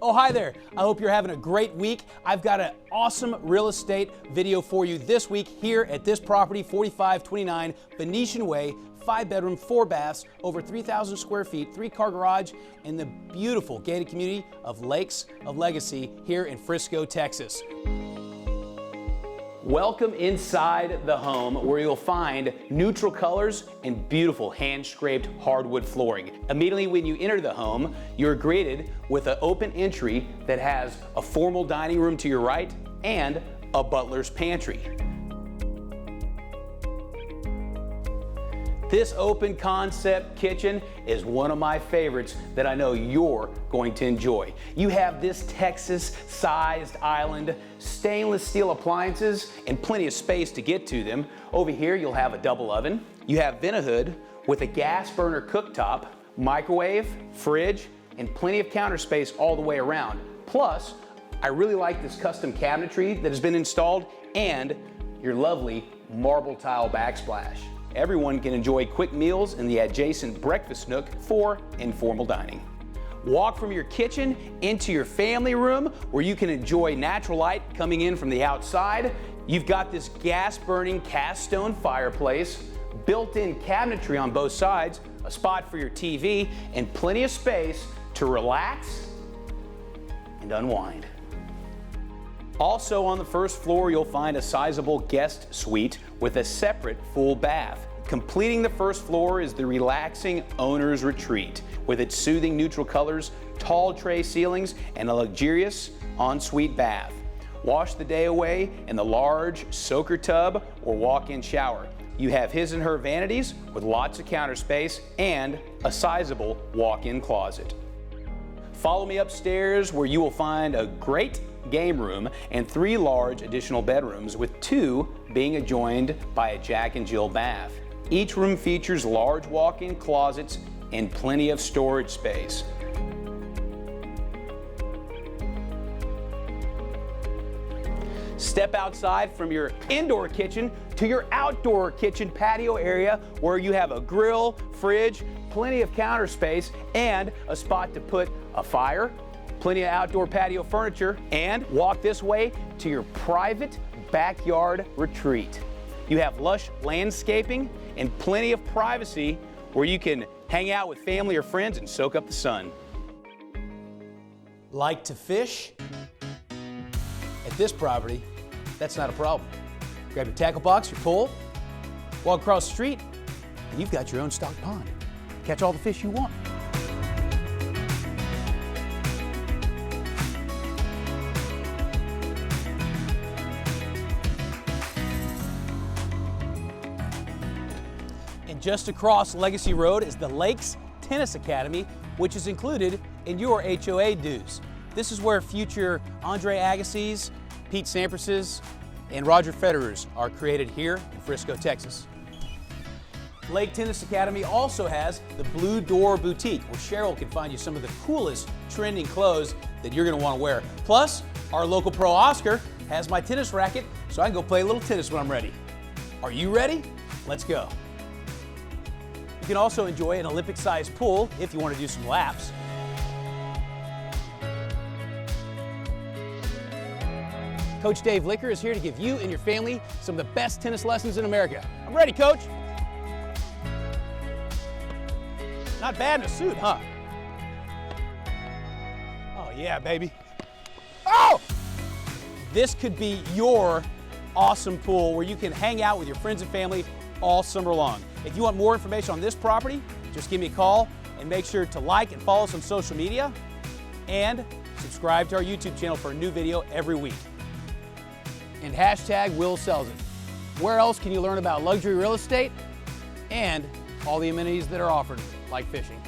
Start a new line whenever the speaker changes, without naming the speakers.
Oh, hi there. I hope you're having a great week. I've got an awesome real estate video for you this week here at this property, 4529 Venetian Way, 5-bedroom, 4 baths, over 3,000 square feet, 3-car garage, in the beautiful gated community of Lakes of Legacy here in Frisco, Texas. Welcome inside the home, where you'll find neutral colors and beautiful hand-scraped hardwood flooring. Immediately when you enter the home, you're greeted with an open entry that has a formal dining room to your right and a butler's pantry. This open concept kitchen is one of my favorites that I know you're going to enjoy. You have this Texas-sized island, stainless steel appliances, and plenty of space to get to them. Over here, you'll have a double oven. You have Venetian with a gas burner cooktop, microwave, fridge, and plenty of counter space all the way around. Plus, I really like this custom cabinetry that has been installed and your lovely marble tile backsplash. Everyone can enjoy quick meals in the adjacent breakfast nook for informal dining. Walk from your kitchen into your family room, where you can enjoy natural light coming in from the outside. You've got this gas-burning caststone fireplace, built-in cabinetry on both sides, a spot for your TV, and plenty of space to relax and unwind. Also on the first floor, you'll find a sizable guest suite with a separate full bath. Completing the first floor is the relaxing owner's retreat, with its soothing neutral colors, tall tray ceilings, and a luxurious ensuite bath. Wash the day away in the large soaker tub or walk-in shower. You have his and her vanities with lots of counter space and a sizable walk-in closet. Follow me upstairs, where you will find a great game room and 3 large additional bedrooms, with 2 being adjoined by a Jack and Jill bath. Each room features large walk-in closets and plenty of storage space. Step outside from your indoor kitchen to your outdoor kitchen patio area, where you have a grill, fridge, plenty of counter space, and a spot to put a fire, plenty of outdoor patio furniture, and walk this way to your private backyard retreat. You have lush landscaping and plenty of privacy, where you can hang out with family or friends and soak up the sun. Like to fish? At this property, that's not a problem. Grab your tackle box, your pole, walk across the street, and you've got your own stocked pond. Catch all the fish you want. And just across Legacy Road is the Lakes Tennis Academy, which is included in your HOA dues. This is where future Andre Agassi's, Pete Sampras's, and Roger Federer's are created here in Frisco, Texas. Lake Tennis Academy also has the Blue Door Boutique, where Cheryl can find you some of the coolest trending clothes that you're going to want to wear. Plus, our local pro Oscar has my tennis racket, so I can go play a little tennis when I'm ready. Are you ready? Let's go. You can also enjoy an Olympic-sized pool if you want to do some laps. Coach Dave Licker is here to give you and your family some of the best tennis lessons in America. I'm ready, Coach. Not bad in a suit, huh? Oh yeah, baby. Oh! This could be your awesome pool, where you can hang out with your friends and family all summer long. If you want more information on this property, just give me a call, and make sure to like and follow us on social media, and subscribe to our YouTube channel for a new video every week. And hashtag Will Sells It. Where else can you learn about luxury real estate and all the amenities that are offered, like fishing?